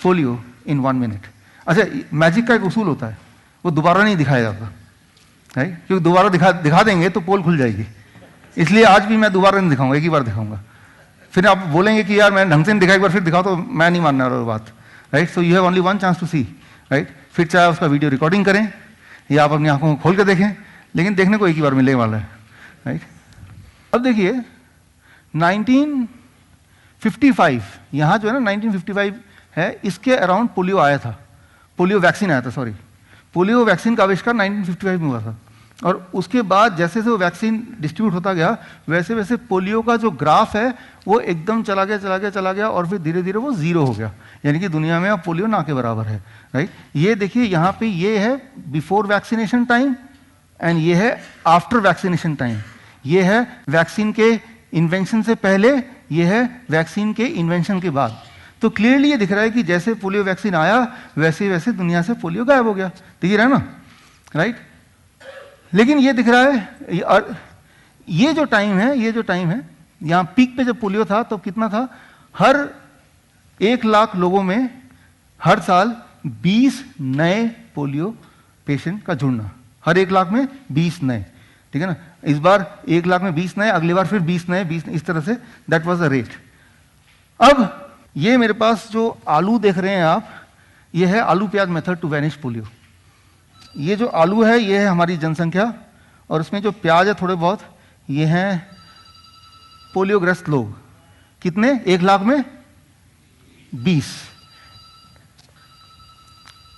Polio इन 1 minute. अच्छा, magic का एक उसूल होता है, वो दोबारा नहीं दिखाया जाता है, क्योंकि दोबारा दिखा देंगे तो पोल खुल जाएगी। इसलिए आज भी मैं दोबारा नहीं दिखाऊंगा, एक ही बार दिखाऊंगा। फिर आप बोलेंगे कि यार मैं ढंग से नहीं दिखा, एक बार फिर दिखाओ, तो मैं नहीं मानने वाला बात, right. So you have only 1 chance to see, right. फिर चाहे उसका वीडियो रिकॉर्डिंग करें या आप अपनी आंखों को खोल कर देखें, लेकिन देखने को एक ही बार मिलने वाला है, राइट। अब देखिए 1955, यहाँ जो है ना 1955 है, इसके अराउंड पोलियो आया था, पोलियो वैक्सीन आया था, सॉरी, पोलियो वैक्सीन का आविष्कार 1955 में हुआ था। और उसके बाद जैसे जैसे वो वैक्सीन डिस्ट्रीब्यूट होता गया, वैसे वैसे पोलियो का जो ग्राफ है वो एकदम चला गया और फिर धीरे धीरे वो 0 हो गया, यानी कि दुनिया में अब पोलियो ना के बराबर है, राइट। ये देखिए यहाँ पे ये है बिफोर वैक्सीनेशन टाइम एंड ये है आफ्टर वैक्सीनेशन टाइम। ये है वैक्सीन के इन्वेंशन से पहले, ये है वैक्सीन के इन्वेंशन के बाद। तो क्लियरली ये दिख रहा है कि जैसे पोलियो वैक्सीन आया वैसे वैसे दुनिया से पोलियो गायब हो गया, दिख रहा है ना, राइट। लेकिन ये दिख रहा है, और ये जो टाइम है, यहाँ पीक पे जब पोलियो था तो कितना था, हर 1 लाख लोगों में हर साल 20 नए पोलियो पेशेंट का जुड़ना, हर 1 लाख में 20 नए, ठीक है ना। इस बार 1 लाख में 20 नए, अगली बार फिर 20 नए, इस तरह say that was the rate. अब ये मेरे पास जो आलू देख रहे हैं आप, ये है आलू प्याज मेथड टू वैनिश पोलियो। ये जो आलू है ये है हमारी जनसंख्या, और इसमें जो प्याज है थोड़े बहुत, ये हैं पोलियोग्रस्त लोग। कितने? 1 लाख में 20।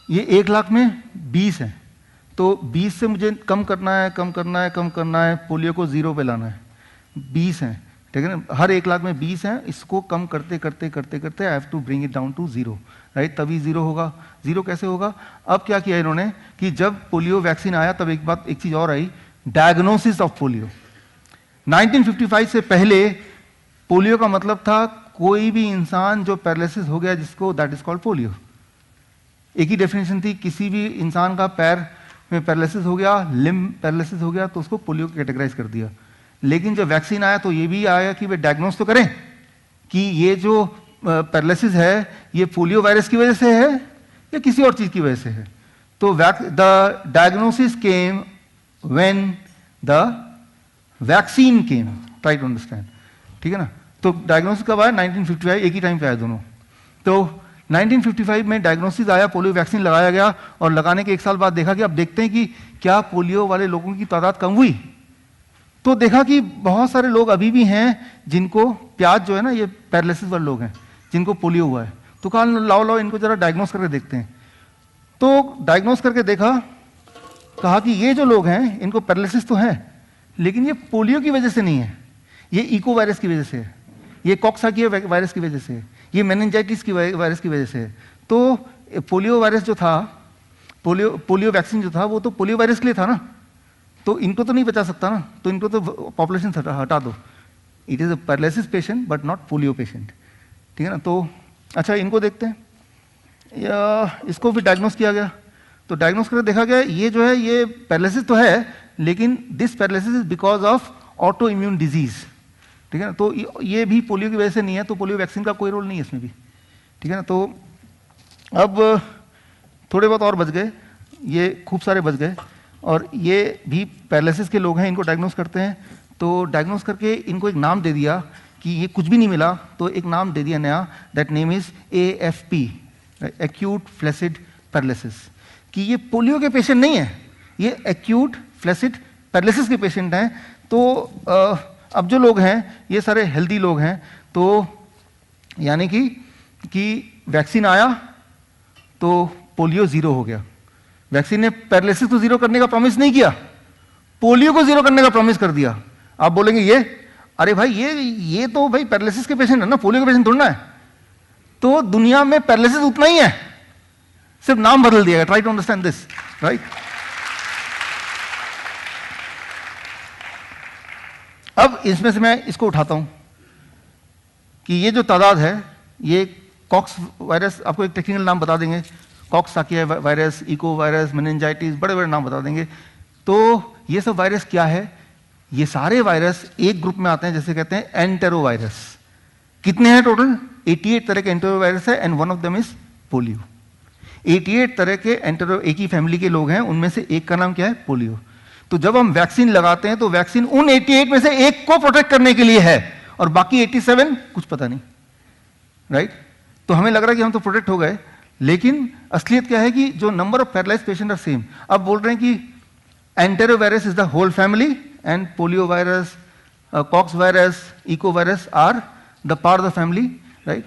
ये 1 लाख में 20 है, तो 20 से मुझे कम करना है, पोलियो को 0 पे लाना है। 20 है, ठीक है ना, हर 1 लाख में 20 हैं, इसको कम करते I have to bring it down to 0, right. तभी 0 होगा। 0 कैसे होगा? अब क्या किया इन्होंने कि जब पोलियो वैक्सीन आया तब एक चीज और आई, डायग्नोसिस ऑफ पोलियो। 1955 से पहले पोलियो का मतलब था कोई भी इंसान जो पैरालिसिस हो गया जिसको, दैट इज कॉल्ड पोलियो। एक ही डेफिनेशन थी, किसी भी इंसान का पैर में पैरालिसिस हो गया, लिम्ब पैरालिसिस हो गया, तो उसको पोलियो कैटेगराइज कर दिया। लेकिन जब वैक्सीन आया तो ये भी आया कि वे डायग्नोस तो करें कि ये जो पैरालिसिस है ये पोलियो वायरस की वजह से है या किसी और चीज की वजह से है। तो the diagnosis came when the vaccine came, try to understand, ठीक है ना। तो डायग्नोसिस कब आया? 1955, एक ही टाइम पे आया दोनों। तो 1955 में डायग्नोसिस आया, पोलियो वैक्सीन लगाया गया, और लगाने के 1 साल बाद देखा कि अब देखते हैं कि क्या पोलियो वाले लोगों की तादाद कम हुई। तो देखा कि बहुत सारे लोग अभी भी हैं जिनको, प्याज जो है ना, ये पैरालिसिस वाले लोग हैं जिनको पोलियो हुआ है। तो कहा लाओ इनको जरा डायग्नोस करके देखते हैं। तो डायग्नोस करके देखा, कहा कि ये जो लोग हैं इनको पैरालिसिस तो है, लेकिन ये पोलियो की वजह से नहीं है, ये इको वायरस की वजह से है, ये कॉक्साकिया वायरस की वजह से है, ये मेनिंजाइटिस की वायरस की वजह से है। तो पोलियो वायरस जो था, पोलियो वैक्सीन जो था वो तो पोलियो वायरस के लिए था ना, तो इनको तो नहीं बचा सकता ना, तो इनको तो पॉपुलेशन हटा दो। It is a paralysis patient but not polio patient, ठीक है ना। तो अच्छा, इनको देखते हैं, या इसको भी डायग्नोस किया गया। तो डायग्नोस करके देखा गया ये जो है ये पैरालिसिस तो है, लेकिन this paralysis is because of auto immune disease, ठीक है ना। तो ये भी पोलियो की वजह से नहीं है, तो पोलियो वैक्सीन का कोई रोल नहीं है इसमें भी, ठीक है ना। तो अब थोड़े बहुत और बच गए, ये खूब सारे बच गए, और ये भी पैरालिसिस के लोग हैं, इनको डायग्नोस करते हैं। तो डायग्नोस करके इनको एक नाम दे दिया कि ये कुछ भी नहीं मिला, तो एक नाम दे दिया नया, that name is AFP, acute flaccid paralysis, कि ये पोलियो के पेशेंट नहीं है, ये एक्यूट फ्लैसिड पैरालिसिस के पेशेंट हैं। तो अब जो लोग हैं ये सारे हेल्दी लोग हैं, तो यानी कि वैक्सीन आया तो पोलियो 0 हो गया। वैक्सीन ने पैरालिसिस को 0 करने का प्रॉमिस नहीं किया, पोलियो को 0 करने का प्रॉमिस कर दिया। आप बोलेंगे ये, अरे भाई ये तो भाई पैरालिसिस के पेशेंट है ना, पोलियो के पेशेंट थोड़ा है। तो दुनिया में पैरालिसिस उतना ही है, सिर्फ नाम बदल दिया। Try to understand this, right. अब इसमें से मैं इसको उठाता हूं कि ये जो तादाद है, ये कॉक्स वायरस, आपको एक टेक्निकल नाम बता देंगे, कॉक्साकिया वायरस, इको वायरस, मेनिंजाइटिस, बड़े बड़े नाम बता देंगे। तो ये सब वायरस क्या है? ये सारे वायरस एक ग्रुप में आते हैं, जैसे कहते हैं एंटेरो वायरस। कितने हैं टोटल? 88 तरह के एंटेरो वायरस है, and one of them is polio. 88 तरह के एंटेरो एक ही फैमिली के लोग हैं, उनमें से एक का नाम क्या है? पोलियो। तो जब हम वैक्सीन लगाते हैं तो वैक्सीन उन 88 में से एक को प्रोटेक्ट करने के लिए है और बाकी 87 कुछ पता नहीं, राइट? तो हमें लग रहा है कि हम तो प्रोटेक्ट हो गए, लेकिन असलियत क्या है कि जो number of paralyse patient are same. अब बोल रहे हैं कि enterovirus is the whole family and polio virus, cox virus, echo virus are the part of the family, right?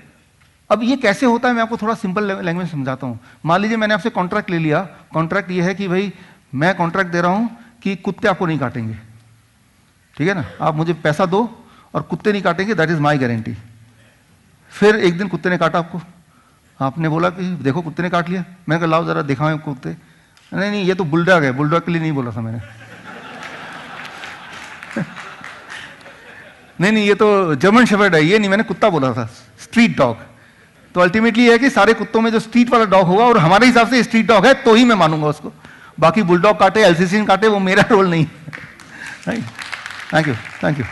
अब ये कैसे होता है मैं आपको थोड़ा सिंपल लैंग्वेज समझाता हूँ। मान लीजिए मैंने आपसे कॉन्ट्रैक्ट ले लिया। कॉन्ट्रैक्ट ये है कि भाई मैं कॉन्ट्रैक्ट दे रहा हूँ कि कुत्ते आपको नहीं काटेंगे, ठीक है ना? आप मुझे पैसा दो और कुत्ते नहीं काटेंगे, दैट इज माई गारंटी। फिर एक दिन कुत्ते ने काटा आपको, आपने बोला कि देखो कुत्ते ने काट लिया। मैंने कहा लाओ जरा दिखाओ कुत्ते। नहीं नहीं, ये तो बुलडॉग है, बुलडॉग के लिए नहीं बोला था मैंने। नहीं नहीं, ये तो जर्मन शेफर्ड है, ये नहीं, मैंने कुत्ता बोला था, स्ट्रीट डॉग। तो अल्टीमेटली ये है कि सारे कुत्तों में जो स्ट्रीट वाला डॉग होगा और हमारे हिसाब से स्ट्रीट डॉग है तो ही मैं मानूंगा उसको। बाकी बुलडॉग काटे, एल्सेसियन काटे, वो मेरा रोल नहीं है। Thank you, thank you.